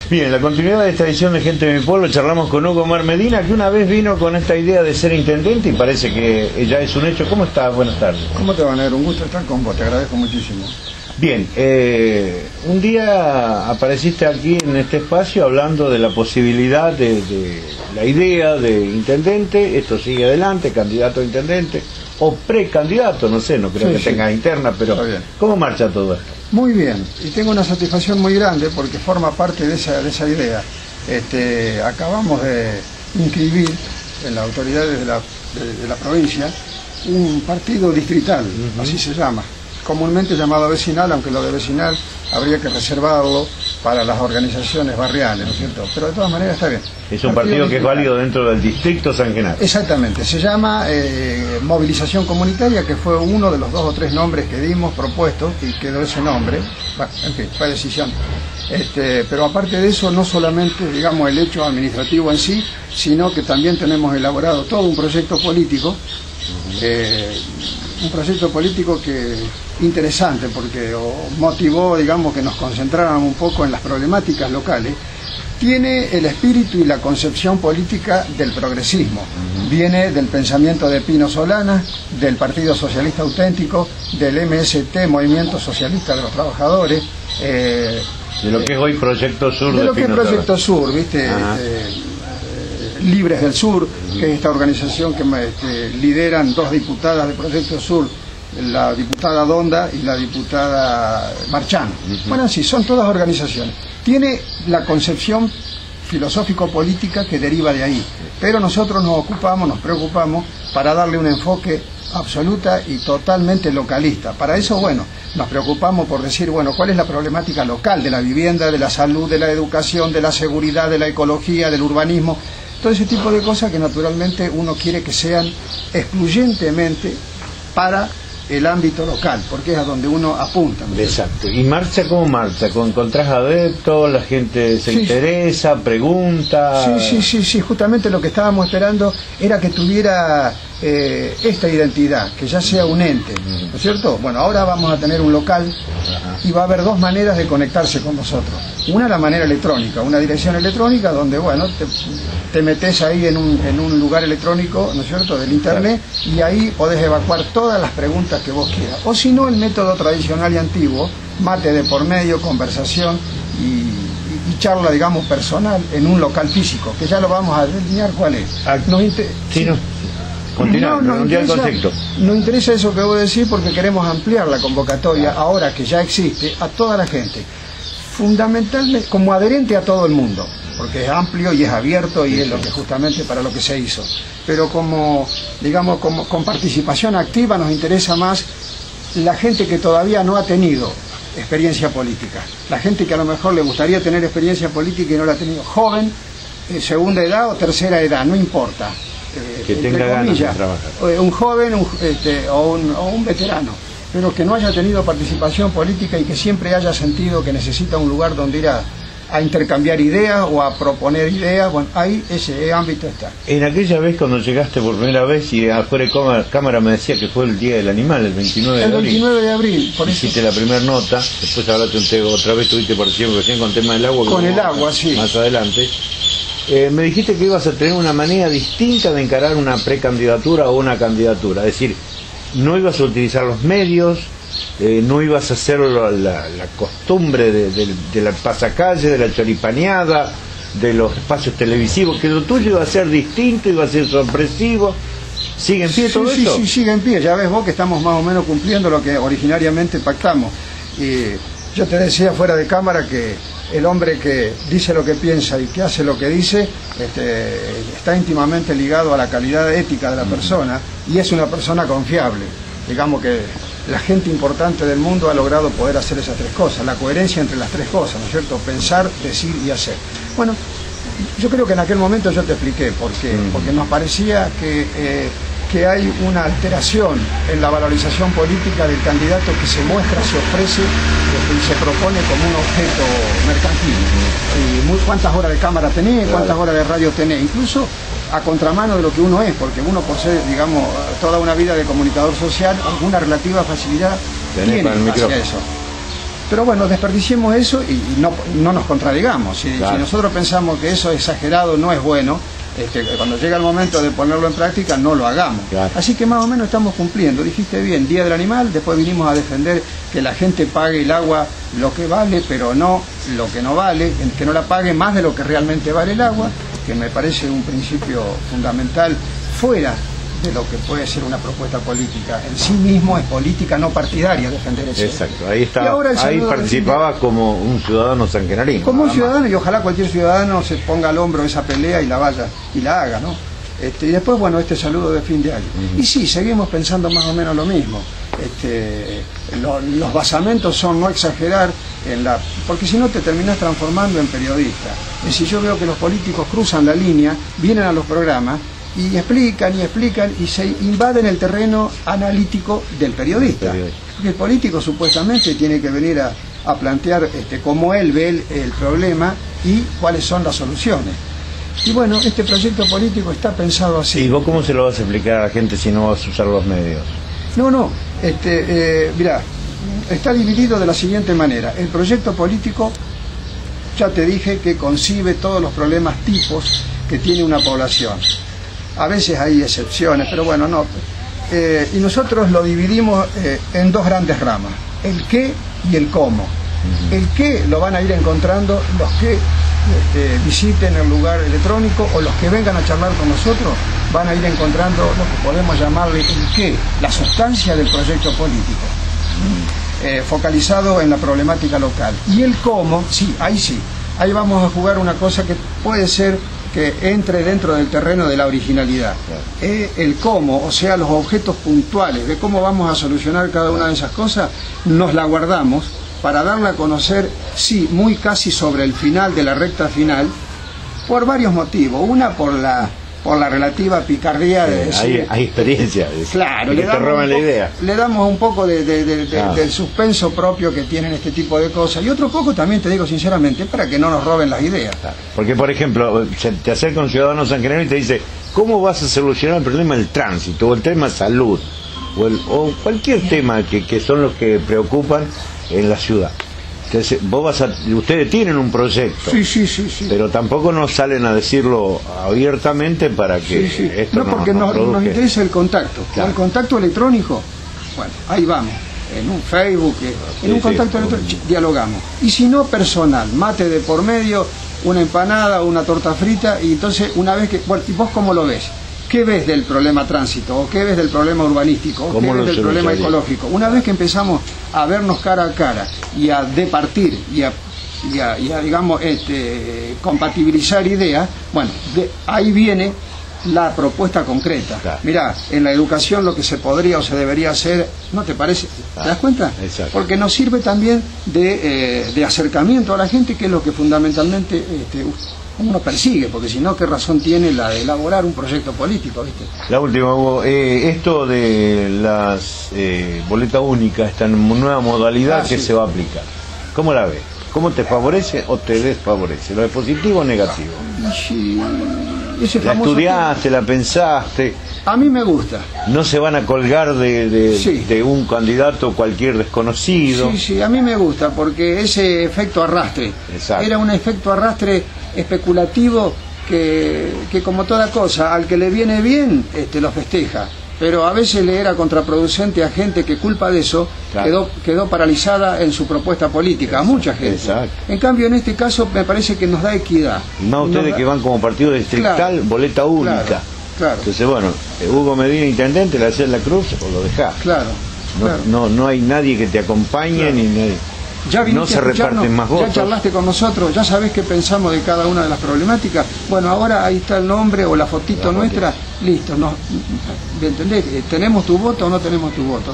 Bien, en la continuidad de esta edición de Gente de mi Pueblo charlamos con Hugo Omar Medina, que una vez vino con esta idea de ser intendente y parece que ya es un hecho. ¿Cómo estás? Buenas tardes. ¿Cómo te va, Negro? Un gusto estar con vos, te agradezco muchísimo. Bien, un día apareciste aquí en este espacio hablando de la posibilidad de la idea de intendente. Esto sigue adelante, candidato a intendente o precandidato, no sé, no creo que tenga interna, pero ¿cómo marcha todo esto? Muy bien, y tengo una satisfacción muy grande porque forma parte de esa idea. Acabamos de inscribir en las autoridades de la provincia un partido distrital, así se llama, comúnmente llamado vecinal, aunque lo de vecinal habría que reservarlo para las organizaciones barriales, ¿no es cierto? Pero de todas maneras está bien. Es un partido que es válido dentro del distrito San Genaro. Exactamente, se llama Movilización Comunitaria, que fue uno de los 2 o 3 nombres que dimos propuestos y quedó ese nombre. Bueno, en fin, fue decisión. Pero aparte de eso, no solamente, digamos, el hecho administrativo en sí, sino que también tenemos elaborado todo un proyecto político, que interesante porque motivó, digamos, que nos concentráramos un poco en las problemáticas locales. Tiene el espíritu y la concepción política del progresismo. Viene del pensamiento de Pino Solana, del Partido Socialista Auténtico, del MST, Movimiento Socialista de los Trabajadores. De lo que es hoy Proyecto Sur. De lo que es Proyecto Sur, ¿viste? Libres del Sur, que es esta organización que lideran 2 diputadas de Proyecto Sur, la diputada Donda y la diputada Marchán. Bueno, sí, son todas organizaciones. Tiene la concepción filosófico-política que deriva de ahí, pero nosotros nos preocupamos para darle un enfoque absoluta y totalmente localista. Para eso, bueno, nos preocupamos por decir, bueno, ¿cuál es la problemática local de la vivienda, de la salud, de la educación, de la seguridad, de la ecología, del urbanismo? Todo ese tipo de cosas que naturalmente uno quiere que sean excluyentemente para el ámbito local, porque es a donde uno apunta, ¿no? Exacto. ¿Y marcha cómo marcha? ¿Encontrás adeptos? ¿La gente se interesa? ¿Pregunta? Sí, justamente lo que estábamos esperando era que tuviera esta identidad, que ya sea un ente, ¿no es cierto? Bueno, ahora vamos a tener un local y va a haber 2 maneras de conectarse con nosotros. Una, la manera electrónica, una dirección electrónica donde, bueno, te metes ahí en un lugar electrónico, ¿no es cierto?, del internet, y ahí podés evacuar todas las preguntas que vos quieras. O si no, el método tradicional y antiguo, mate de por medio, conversación y charla, digamos, personal en un local físico, que ya lo vamos a delinear cuál es. Nos interesa eso que vos decís porque queremos ampliar la convocatoria ahora que ya existe a toda la gente, fundamentalmente como adherente a todo el mundo, porque es amplio y es abierto y es lo que justamente para lo que se hizo, pero como, digamos, con participación activa nos interesa más la gente que todavía no ha tenido experiencia política, la gente que a lo mejor le gustaría tener experiencia política y no la ha tenido, joven, segunda edad o tercera edad, no importa. Que tenga ganas de trabajar. Un joven o un veterano, pero que no haya tenido participación política y que siempre haya sentido que necesita un lugar donde ir a intercambiar ideas o a proponer ideas. Bueno, ahí ese ámbito está. En aquella vez cuando llegaste por primera vez y afuera de cámara me decía que fue el Día del Animal, el 29 de abril. El 29 de abril, por eso. Hiciste la primera nota, después hablaste otra vez, tuviste participación recién con el tema del agua. Con el agua, sí. Más adelante. Me dijiste que ibas a tener una manera distinta de encarar una precandidatura o una candidatura, es decir, no ibas a utilizar los medios, no ibas a hacer la costumbre de la pasacalle, de la choripaneada, de los espacios televisivos, que lo tuyo iba a ser distinto, iba a ser sorpresivo. ¿Sigue en pie todo eso? Sí, sigue en pie, ya ves vos que estamos más o menos cumpliendo lo que originariamente pactamos. Yo te decía fuera de cámara que el hombre que dice lo que piensa y que hace lo que dice está íntimamente ligado a la calidad ética de la persona y es una persona confiable. Digamos que la gente importante del mundo ha logrado poder hacer esas 3 cosas, la coherencia entre las 3 cosas, ¿no es cierto? Pensar, decir y hacer. Bueno, yo creo que en aquel momento yo te expliqué por qué, porque nos parecía que hay una alteración en la valorización política del candidato que se muestra, se ofrece y se propone como un objeto mercantil. ¿Cuántas horas de cámara tenés? ¿Cuántas horas de radio tenés? Incluso a contramano de lo que uno es, porque uno por ser, digamos, toda una vida de comunicador social, alguna relativa facilidad tiene hacia eso. Pero bueno, desperdiciemos eso y no nos contradigamos. Si nosotros pensamos que eso exagerado no es bueno, cuando llega el momento de ponerlo en práctica, no lo hagamos. Claro. Así que más o menos estamos cumpliendo. Dijiste bien, Día del Animal, después vinimos a defender que la gente pague el agua lo que vale, pero no lo que no vale, que no la pague más de lo que realmente vale el agua, que me parece un principio fundamental fuera de lo que puede ser una propuesta política. En sí mismo es política no partidaria defender eso. Exacto, ahí está, ahí participaba como un ciudadano sangenarino. Como un ciudadano, y ojalá cualquier ciudadano se ponga al hombro esa pelea y la vaya y la haga, ¿no? Y después, bueno, este saludo de fin de año. Y sí, seguimos pensando más o menos lo mismo. Los basamentos son no exagerar porque si no te terminás transformando en periodista. Es decir, yo veo que los políticos cruzan la línea, vienen a los programas y explican y se invaden el terreno analítico del periodista. Porque el político supuestamente tiene que venir a plantear cómo él ve el problema y cuáles son las soluciones. Y bueno, este proyecto político está pensado así. ¿Y vos cómo se lo vas a explicar a la gente si no vas a usar los medios? No, mirá, está dividido de la siguiente manera. El proyecto político, ya te dije que concibe todos los problemas tipos que tiene una población. A veces hay excepciones, pero bueno, no. Y nosotros lo dividimos en dos grandes ramas, el qué y el cómo. El qué lo van a ir encontrando los que visiten el lugar electrónico o los que vengan a charlar con nosotros, van a ir encontrando lo que podemos llamarle el qué, la sustancia del proyecto político, focalizado en la problemática local. Y el cómo, sí, ahí vamos a jugar una cosa que puede ser que entre dentro del terreno de la originalidad. El cómo, o sea, los objetos puntuales de cómo vamos a solucionar cada una de esas cosas, nos la guardamos para darla a conocer, sí, muy casi sobre el final de la recta final, por varios motivos. Una, por la relativa picardía de decir, hay experiencia, claro, le damos un poco del suspenso propio que tienen este tipo de cosas, y otro poco también, te digo sinceramente, para que no nos roben las ideas. Porque, por ejemplo, te acerca un ciudadano sangenarino y te dice, ¿cómo vas a solucionar el problema del tránsito o el tema salud o cualquier tema que son los que preocupan en la ciudad? Entonces, ustedes tienen un proyecto, sí. Pero tampoco nos salen a decirlo abiertamente para que esto porque nos interesa el contacto. Claro. El contacto electrónico, bueno, ahí vamos, en un Facebook, en un contacto electrónico, dialogamos. Y si no, personal, mate de por medio, una empanada, una torta frita, y entonces una vez que, bueno, ¿y vos cómo lo ves? ¿Qué ves del problema tránsito? ¿O qué ves del problema urbanístico? ¿O qué ves del problema ecológico? Una vez que empezamos a vernos cara a cara y a departir y a digamos, compatibilizar ideas, bueno, ahí viene la propuesta concreta. Claro. Mirá, en la educación lo que se podría o se debería hacer, ¿no te parece? ¿Te das cuenta? Exacto. Porque nos sirve también de acercamiento a la gente, que es lo que fundamentalmente uno persigue, porque si no, ¿qué razón tiene la de elaborar un proyecto político, viste? La última, Hugo, esto de las boletas únicas, esta nueva modalidad que se va a aplicar, ¿cómo la ves? ¿Cómo te favorece o te desfavorece? ¿Lo es positivo o negativo? Sí, ¿La estudiaste, la pensaste? A mí me gusta. ¿No se van a colgar de un candidato cualquier desconocido? Sí, a mí me gusta, porque ese efecto arrastre, era un efecto arrastre especulativo que como toda cosa, al que le viene bien, lo festeja. Pero a veces le era contraproducente a gente que, culpa de eso, quedó paralizada en su propuesta política. A mucha gente. Exacto. En cambio, en este caso, me parece que nos da equidad. Más ustedes que van como partido distrital, boleta única. Claro. Entonces, bueno, Hugo Medina, intendente, le haces la cruz o lo dejás. Claro. No hay nadie que te acompañe, ni nadie. No se reparten más votos. Ya charlaste con nosotros, ya sabés qué pensamos de cada una de las problemáticas. Bueno, ahora ahí está el nombre o la fotito nuestra, listo. ¿Me entendés? ¿Tenemos tu voto o no tenemos tu voto?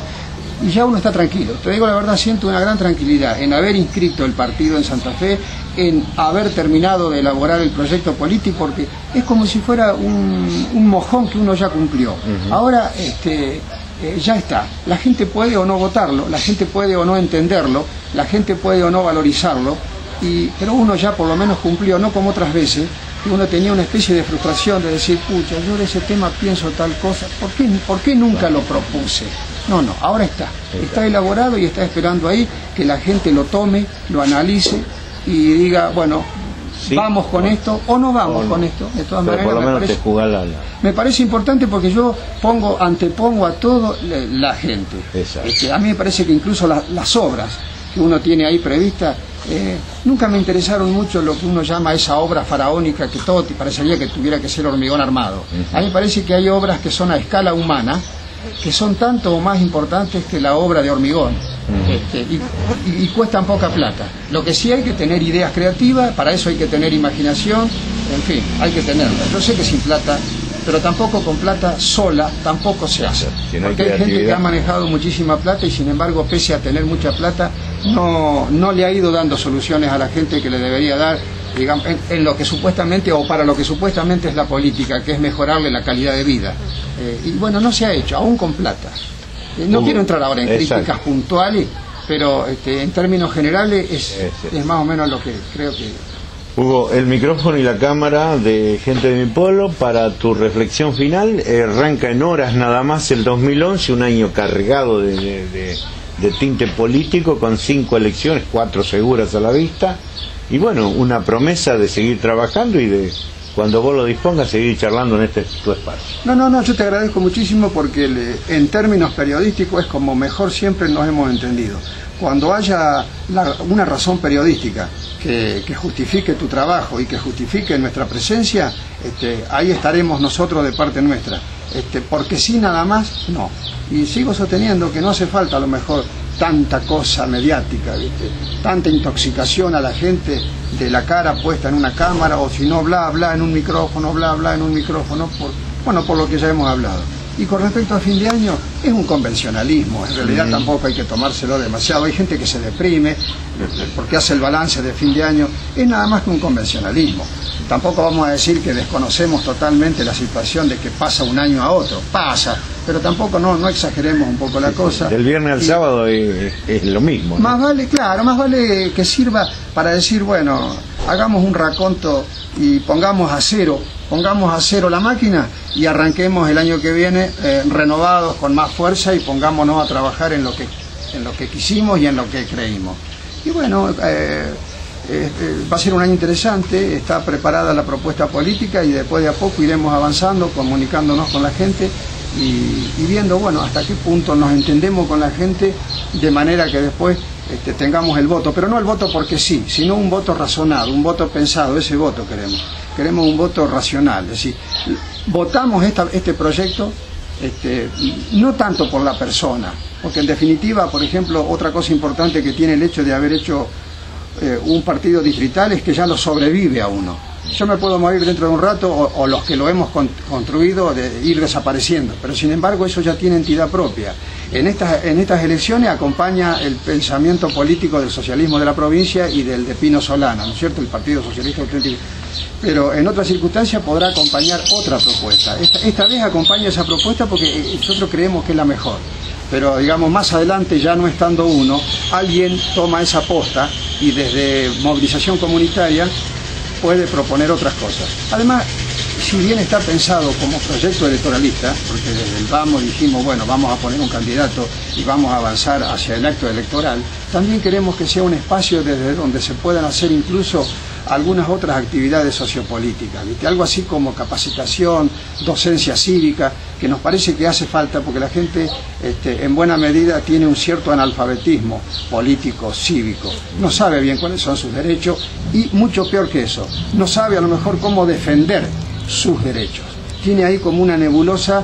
Y ya uno está tranquilo. Te digo la verdad, siento una gran tranquilidad en haber inscrito el partido en Santa Fe, en haber terminado de elaborar el proyecto político, porque es como si fuera un mojón que uno ya cumplió. Ahora, ya está. La gente puede o no votarlo, la gente puede o no entenderlo, la gente puede o no valorizarlo, pero uno ya por lo menos cumplió, no como otras veces, que uno tenía una especie de frustración de decir, pucha, yo de ese tema pienso tal cosa, ¿por qué nunca lo propuse? No, ahora está elaborado y está esperando ahí que la gente lo tome, lo analice y diga, bueno, sí, vamos con esto o no vamos con esto. De todas maneras, por lo menos te jugás me parece importante porque yo antepongo a todo la gente. A mí me parece que incluso las obras que uno tiene ahí previstas, nunca me interesaron mucho lo que uno llama esa obra faraónica que todo te parecería que tuviera que ser hormigón armado. A mí me parece que hay obras que son a escala humana, que son tanto o más importantes que la obra de hormigón, y cuestan poca plata. Lo que sí hay que tener ideas creativas, para eso hay que tener imaginación, en fin, hay que tenerla. Yo sé que sin plata, pero tampoco con plata sola tampoco se hace, porque hay gente que ha manejado muchísima plata y sin embargo, pese a tener mucha plata, no le ha ido dando soluciones a la gente que le debería dar, digamos, en lo que supuestamente, o para lo que supuestamente es la política, que es mejorarle la calidad de vida. Y bueno, no se ha hecho, aún con plata. No quiero entrar ahora en críticas puntuales, pero en términos generales es más o menos lo que creo que... Hugo, el micrófono y la cámara de Gente de mi Pueblo para tu reflexión final. Arranca en horas nada más el 2011, un año cargado de tinte político, con 5 elecciones, 4 seguras a la vista, y bueno, una promesa de seguir trabajando y de, cuando vos lo dispongas, seguir charlando en tu espacio. No, yo te agradezco muchísimo porque en términos periodísticos es como mejor siempre nos hemos entendido. Cuando haya una razón periodística que justifique tu trabajo y que justifique nuestra presencia, ahí estaremos nosotros de parte nuestra. Porque sí, nada más, no. Y sigo sosteniendo que no hace falta a lo mejor tanta cosa mediática, ¿viste? Tanta intoxicación a la gente de la cara puesta en una cámara, o si no, bla en un micrófono, bla en un micrófono, por lo que ya hemos hablado. Y con respecto a fin de año, es un convencionalismo, en realidad tampoco hay que tomárselo demasiado. Hay gente que se deprime porque hace el balance de fin de año, es nada más que un convencionalismo. Tampoco vamos a decir que desconocemos totalmente la situación de que pasa un año a otro, pasa, pero tampoco no exageremos un poco la cosa. Del viernes al sábado es lo mismo, ¿no? Más vale que sirva para decir, bueno, hagamos un raconto y pongamos a cero la máquina y arranquemos el año que viene renovados, con más fuerza, y pongámonos a trabajar en lo que quisimos y en lo que creímos. Y bueno, va a ser un año interesante, está preparada la propuesta política y después de a poco iremos avanzando, comunicándonos con la gente y viendo, bueno, hasta qué punto nos entendemos con la gente, de manera que después tengamos el voto, pero no el voto porque sí, sino un voto razonado, un voto pensado. Ese voto queremos un voto racional, es decir, votamos este proyecto no tanto por la persona, porque en definitiva, por ejemplo, otra cosa importante que tiene el hecho de haber hecho un partido distrital es que ya lo sobrevive a uno. Yo me puedo morir dentro de un rato, o los que lo hemos construido, de ir desapareciendo, pero sin embargo eso ya tiene entidad propia. En estas elecciones acompaña el pensamiento político del socialismo de la provincia y del de Pino Solana, ¿no es cierto?, el Partido Socialista Auténtico. Pero en otras circunstancias podrá acompañar otra propuesta. Esta vez acompaña esa propuesta porque nosotros creemos que es la mejor. Pero digamos, más adelante, ya no estando uno, alguien toma esa posta y desde movilización comunitaria puede proponer otras cosas. Además, si bien está pensado como proyecto electoralista, porque desde el vamos dijimos, bueno, vamos a poner un candidato y vamos a avanzar hacia el acto electoral, también queremos que sea un espacio desde donde se puedan hacer incluso algunas otras actividades sociopolíticas, ¿viste? Algo así como capacitación, docencia cívica, que nos parece que hace falta porque la gente en buena medida tiene un cierto analfabetismo político, cívico, no sabe bien cuáles son sus derechos y mucho peor que eso, no sabe a lo mejor cómo defender sus derechos. Tiene ahí como una nebulosa,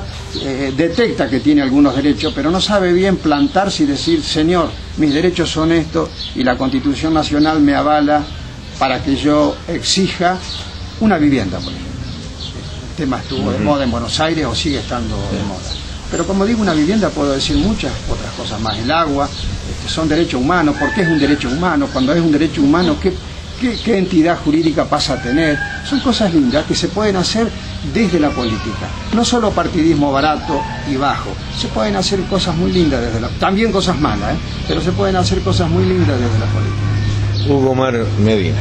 detecta que tiene algunos derechos, pero no sabe bien plantarse y decir, señor, mis derechos son estos y la Constitución Nacional me avala para que yo exija una vivienda, por ejemplo. El tema estuvo de moda en Buenos Aires o sigue estando de moda. Pero como digo, una vivienda puedo decir muchas otras cosas más. El agua, son derechos humanos. ¿Por qué es un derecho humano? Cuando es un derecho humano, ¿qué entidad jurídica pasa a tener? Son cosas lindas que se pueden hacer desde la política. No solo partidismo barato y bajo. Se pueden hacer cosas muy lindas también cosas malas, pero se pueden hacer cosas muy lindas desde la política. Hugo Mar Medina.